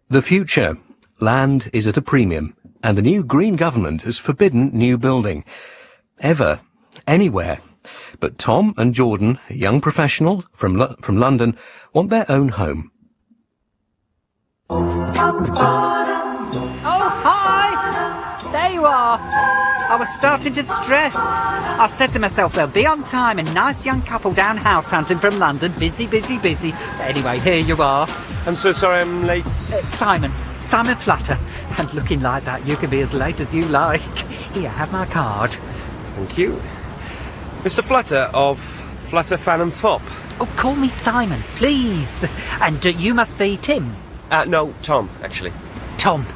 The future. Land is at a premium, and the new Green government has forbidden new building. Ever. Anywhere. But Tom and Jordan, a young professional from London, want their own home. Oh, hi! There you are. I was starting to stress. I said to myself, they'll be on time, a nice young couple down house hunting from London. Busy, busy, busy. Anyway, here you are. I'm so sorry I'm late. Simon Flutter. And looking like that, you can be as late as you like. Here, have my card. Thank you. Mr. Flutter of Flutter, Fan and Fop. Oh, call me Simon, please. And you must be Tim. No, Tom, actually. Tom,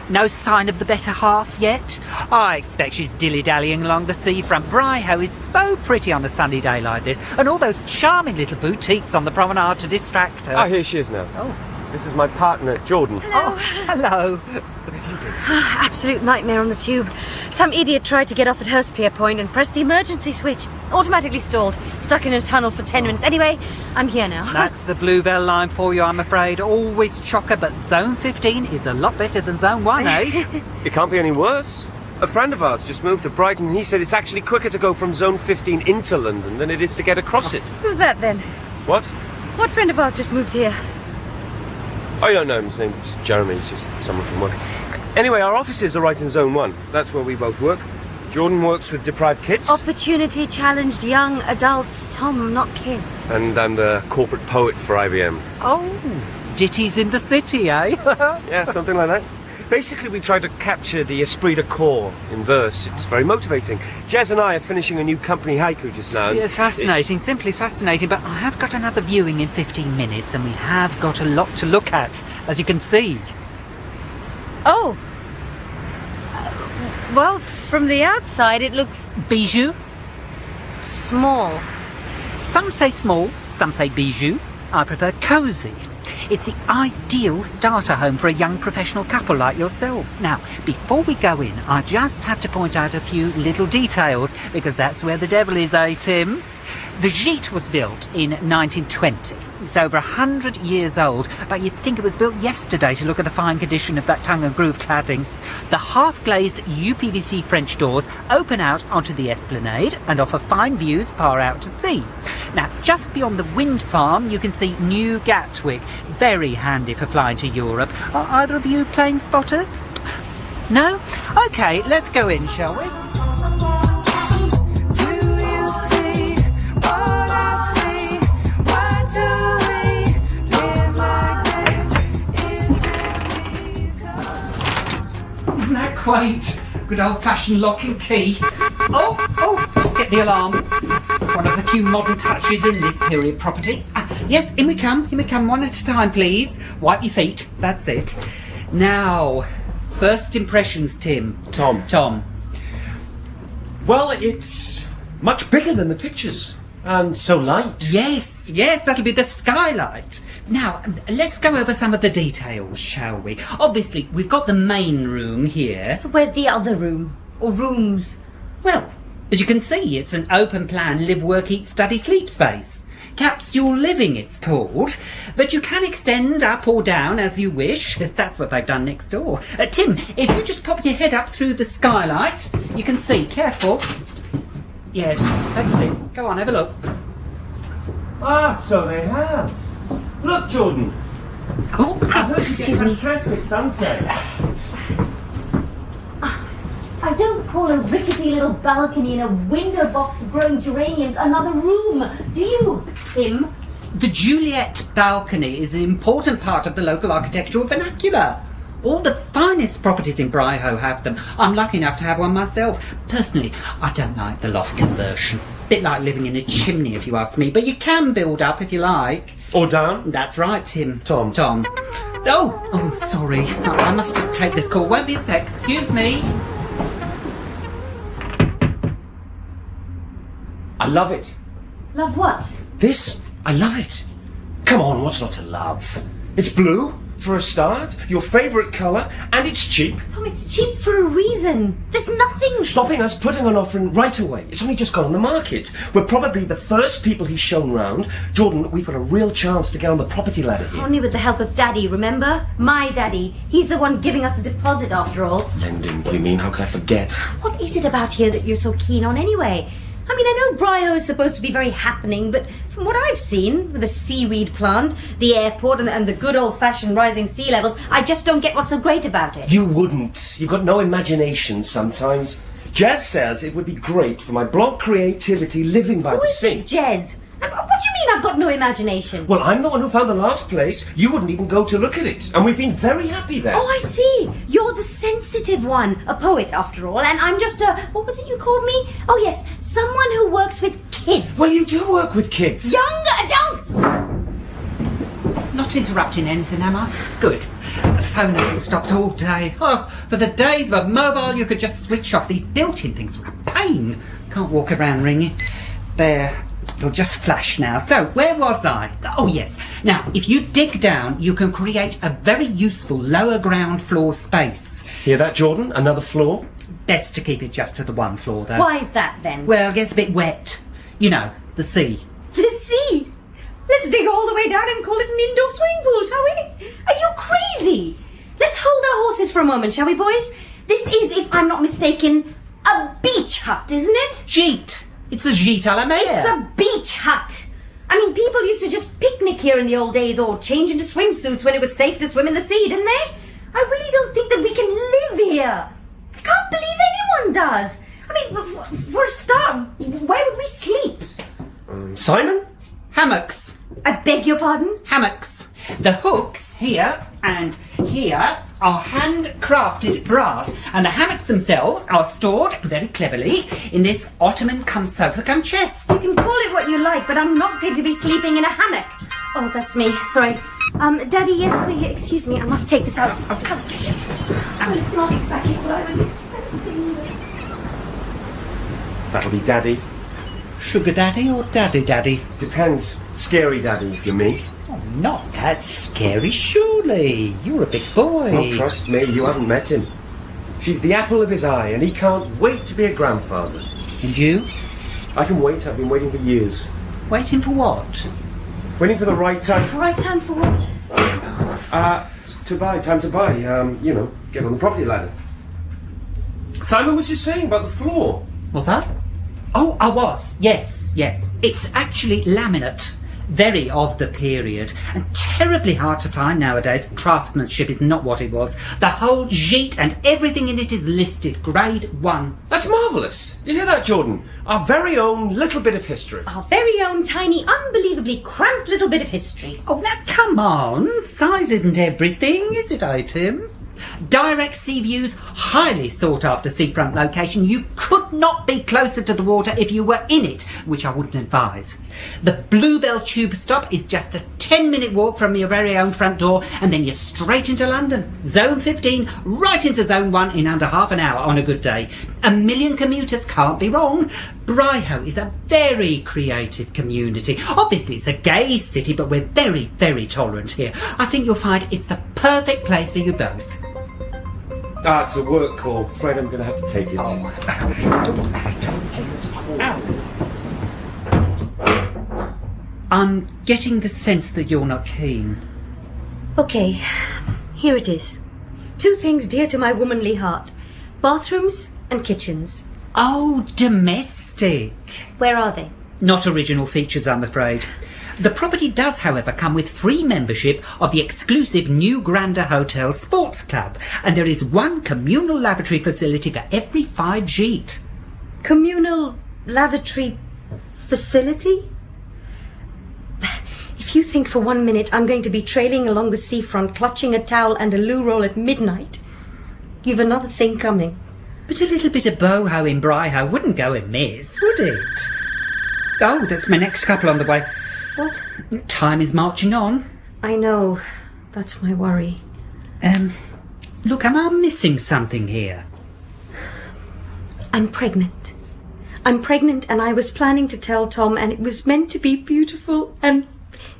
no sign of the better half yet? I expect she's dilly-dallying along the seafront. Bri-Ho is so pretty on a sunny day like this, and all those charming little boutiques on the promenade to distract her. Ah, here she is now. Oh. This is my partner, Jordan. Hello. Oh, hello. Absolute nightmare on the tube. Some idiot tried to get off at Hurstpier Point and pressed the emergency switch. Automatically stalled. Stuck in a tunnel for 10 minutes. Anyway, I'm here now. That's the Bluebell line for you, I'm afraid. Always chocker, but Zone 15 is a lot better than Zone 1, eh? It can't be any worse. A friend of ours just moved to Brighton and he said it's actually quicker to go from Zone 15 into London than it is to get across it. Who's that then? What? What friend of ours just moved here? I don't know him. His name's Jeremy. He's just someone from work. Anyway, our offices are right in Zone 1. That's where we both work. Jordan works with deprived kids. Opportunity challenged young adults. Tom, not kids. And I'm the corporate poet for IBM. Oh, Gite's in the city, eh? Yeah, something like that. Basically, we try to capture the esprit de corps in verse. It's very motivating. Jez and I are finishing a new company haiku just now. Yeah, it's fascinating, simply fascinating, but I have got another viewing in 15 minutes, and we have got a lot to look at, as you can see. Oh. Well, from the outside, it looks Bijou? small. Some say small, some say bijou. I prefer cosy. It's the ideal starter home for a young professional couple like yourselves. Now, before we go in, I just have to point out a few little details, because that's where the devil is, eh, Tim? The Gite was built in 1920. It's over 100 years old, but you'd think it was built yesterday to look at the fine condition of that tongue and groove cladding. The half-glazed UPVC French doors open out onto the esplanade and offer fine views far out to sea. Now, just beyond the wind farm, you can see New Gatwick. Very handy for flying to Europe. Are either of you playing spotters? No? OK, let's go in, shall we? Isn't that quaint? Good old-fashioned lock and key. Oh, just get the alarm. One of the few modern touches in this period property. Yes, in we come, one at a time, please. Wipe your feet, that's it. Now, first impressions, Tim. Tom. Well, it's much bigger than the pictures. And so light. Yes, that'll be the skylight. Now, let's go over some of the details, shall we? Obviously, we've got the main room here. So where's the other room? Or rooms? Well, as you can see, it's an open-plan live, work, eat, study, sleep space. Capsule living, it's called. But you can extend up or down as you wish. That's what they've done next door. Tim, if you just pop your head up through the skylight, you can see. Careful. Yes, that's it. Go on, have a look. Ah, so they have. Look, Jordan. Oh, I've heard you excuse get me. fantastic sunsets. I don't call a rickety little balcony and a window box for growing geraniums another room, do you, Tim? The Juliet balcony is an important part of the local architectural vernacular. All the finest properties in Bri-Ho have them. I'm lucky enough to have one myself. Personally, I don't like the loft conversion. Bit like living in a chimney, if you ask me, but you can build up if you like. Or down. That's right, Tim. Tom. Oh, sorry. I must just take this call. Won't be a sec. Excuse me. I love it. Love what? This? I love it. Come on, what's not to love? It's blue, for a start, your favourite colour, and it's cheap. Tom, it's cheap for a reason. There's nothing Stopping us putting an offer in right away. It's only just gone on the market. We're probably the first people he's shown round. Jordan, we've got a real chance to get on the property ladder here. Only with the help of Daddy, remember? My Daddy. He's the one giving us the deposit after all. Lending, you mean? How could I forget? What is it about here that you're so keen on anyway? I mean, I know Bri-Ho is supposed to be very happening, but from what I've seen, with the seaweed plant, the airport, and the good old-fashioned rising sea levels, I just don't get what's so great about it. You wouldn't. You've got no imagination sometimes. Jez says it would be great for my blog creativity living by the sea. Who is this Jez? And what do you mean I've got no imagination? Well, I'm the one who found the last place. You wouldn't even go to look at it. And we've been very happy there. Oh, I see. You're the sensitive one. A poet, after all. And I'm just a... What was it you called me? Oh, yes. Someone who works with kids. Well, you do work with kids. Young adults! Not interrupting anything, am I? Good. The phone hasn't stopped all day. Oh, for the days of a mobile you could just switch off. These built-in things are a pain. Can't walk around ringing. There. It'll just flash now. So, where was I? Oh, yes. Now, if you dig down, you can create a very useful lower ground floor space. Hear that, Jordan? Another floor? Best to keep it just to the one floor, though. Why is that, then? Well, it gets a bit wet. You know, the sea. The sea? Let's dig all the way down and call it an indoor swimming pool, shall we? Are you crazy? Let's hold our horses for a moment, shall we, boys? This is, if I'm not mistaken, a beach hut, isn't it? Gite. It's a Gite à la mer. It's a beach hut. I mean, people used to just picnic here in the old days or change into swimsuits when it was safe to swim in the sea, didn't they? I really don't think that we can live here. I can't believe anyone does. I mean, for a start, where would we sleep? Simon? Hammocks. I beg your pardon? Hammocks. The hooks here and here are handcrafted brass, and the hammocks themselves are stored very cleverly in this ottoman cum sofa cum chest. You can call it what you like, but I'm not going to be sleeping in a hammock. Oh, that's me. Sorry. Daddy, yes, excuse me. I must take this out. Well, it's not exactly what I was expecting. That'll be Daddy. Sugar daddy or daddy daddy? Depends. Scary Daddy, if you're me. Oh, not that scary, surely. You're a big boy. Oh, trust me, you haven't met him. She's the apple of his eye, and he can't wait to be a grandfather. And you? I can wait. I've been waiting for years. Waiting for what? Waiting for the right time. Right time for what? Time to buy. You know, get on the property ladder. Simon was just saying about the floor. Was I? Oh, I was. Yes. It's actually laminate. Very of the period, and terribly hard to find nowadays. Craftsmanship is not what it was. The whole Gite and everything in it is listed, grade 1. That's marvellous. You hear that, Jordan? Our very own little bit of history. Our very own tiny, unbelievably cramped little bit of history. Oh, now come on. Size isn't everything, is it, Tim? Direct sea views, highly sought after seafront location. You could not be closer to the water if you were in it, which I wouldn't advise. The Bluebell tube stop is just a 10-minute walk from your very own front door, and then you're straight into London. Zone 15, right into Zone 1 in under half an hour on a good day. 1 million commuters can't be wrong. Bri-Ho is a very creative community. Obviously it's a gay city, but we're very, very tolerant here. I think you'll find it's the perfect place for you both. It's a work call. Fred, I'm going to have to take it. I'm getting the sense that you're not keen. Okay, here it is. 2 things dear to my womanly heart. Bathrooms and kitchens. Oh, domestic. Where are they? Not original features, I'm afraid. The property does, however, come with free membership of the exclusive New Grander Hotel Sports Club, and there is 1 communal lavatory facility for every 5 Gite. Communal lavatory facility? If you think for 1 minute I'm going to be trailing along the seafront, clutching a towel and a loo roll at midnight, you've another thing coming. But a little bit of boho in Bri-Ho wouldn't go amiss, would it? Oh, that's my next couple on the way. What? Time is marching on. I know. That's my worry. Look, am I missing something here? I'm pregnant. I'm pregnant, and I was planning to tell Tom, and it was meant to be beautiful and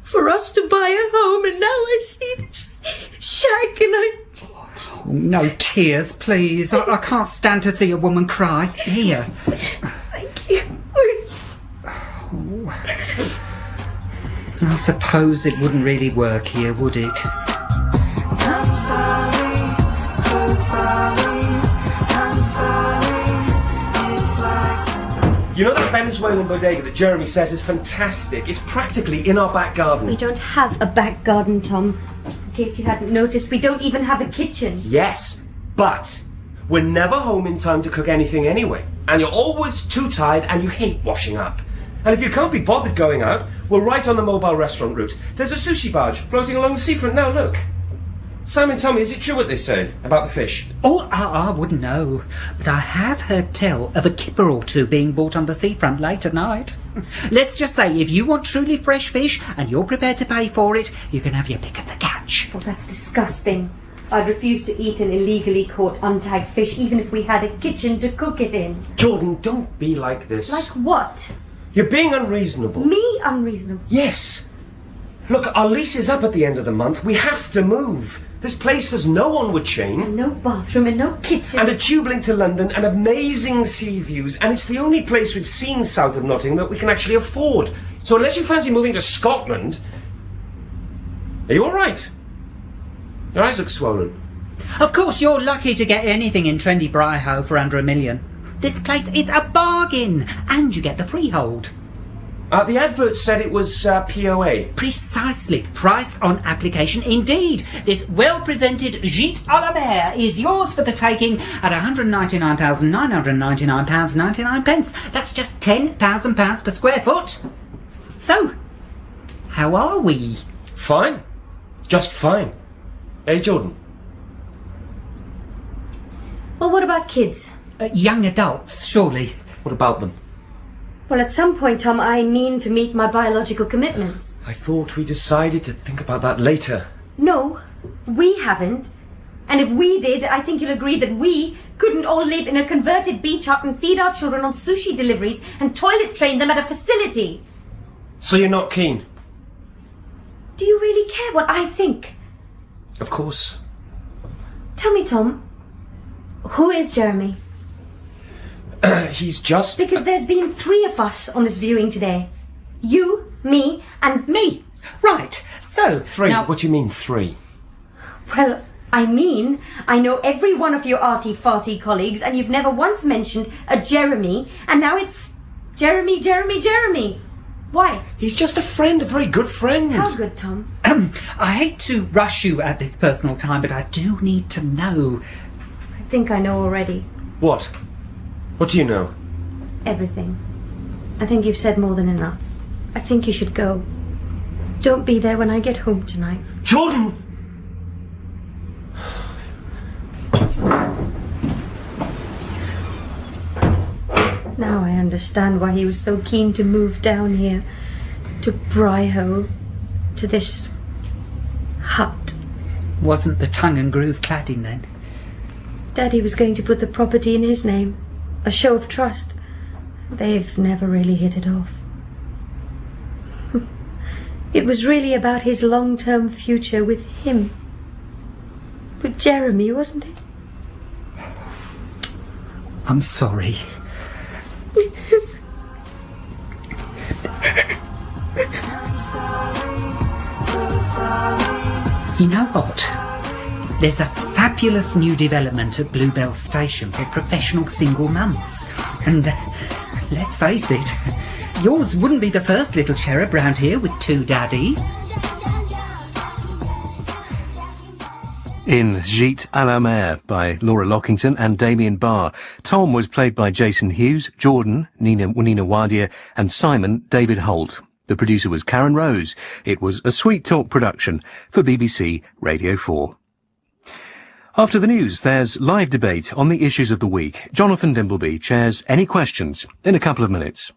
for us to buy a home, and now I see this. Shag, can I... Oh, no tears, please. I can't stand to see a woman cry. Here. Thank you. I suppose it wouldn't really work here, would it? I'm sorry, so sorry. I'm sorry. It's like You know that Venezuelan bodega that Jeremy says is fantastic? It's practically in our back garden. We don't have a back garden, Tom. In case you hadn't noticed, we don't even have a kitchen. Yes, but we're never home in time to cook anything anyway. And you're always too tired and you hate washing up. And if you can't be bothered going out, we're right on the mobile restaurant route. There's a sushi barge floating along the seafront now, look. Simon, tell me, is it true what they say about the fish? Oh, I wouldn't know. But I have heard tell of a kipper or two being bought on the seafront late at night. Let's just say, if you want truly fresh fish and you're prepared to pay for it, you can have your pick of the catch. Oh, that's disgusting. I'd refuse to eat an illegally caught untagged fish even if we had a kitchen to cook it in. Jordan, don't be like this. Like what? You're being unreasonable. Me unreasonable? Yes. Look, our lease is up at the end of the month. We have to move. This place has no onward chain. And no bathroom and no kitchen. And a tube link to London and amazing sea views. And it's the only place we've seen south of Nottingham that we can actually afford. So unless you fancy moving to Scotland... Are you all right? Your eyes look swollen. Of course, you're lucky to get anything in trendy Bri-Ho for under $1 million. This place, it's a bargain. And you get the freehold. The advert said it was POA. Precisely. Price on application indeed. This well-presented Gite à la mer is yours for the taking at £199,999.99. That's just £10,000 per square foot. So, how are we? Fine. Just fine. Hey, Jordan. Well, what about kids? Young adults, surely. What about them? Well, at some point, Tom, I mean to meet my biological commitments. I thought we decided to think about that later. No, we haven't. And if we did, I think you'll agree that we couldn't all live in a converted beach hut and feed our children on sushi deliveries and toilet train them at a facility. So you're not keen? Do you really care what I think? Of course. Tell me, Tom, who is Jeremy? He's just... Because there's been 3 of us on this viewing today. You, me, and... Me. Right. So, 3? now... What do you mean 3? Well, I mean, I know every one of your arty-farty colleagues, and you've never once mentioned a Jeremy, and now it's Jeremy. Why? He's just a friend, a very good friend. How good, Tom? I hate to rush you at this personal time, but I do need to know. I think I know already. What? What do you know? Everything. I think you've said more than enough. I think you should go. Don't be there when I get home tonight. Jordan! Now I understand why he was so keen to move down here. To Bri-Ho. To this... hut. Wasn't the tongue and groove cladding then? Daddy was going to put the property in his name. A show of trust. They've never really hit it off. It was really about his long-term future with him. With Jeremy, wasn't it? I'm sorry. You know what? There's a fabulous new development at Bluebell Station for professional single mums. And let's face it, yours wouldn't be the first little cherub round here with 2 daddies. In Gite à la mer by Laura Lockington and Damian Barr, Tom was played by Jason Hughes, Jordan, Nina Wadia, and Simon David Holt. The producer was Karen Rose. It was a Sweet Talk production for BBC Radio 4. After the news, there's live debate on the issues of the week. Jonathan Dimbleby chairs Any Questions in a couple of minutes.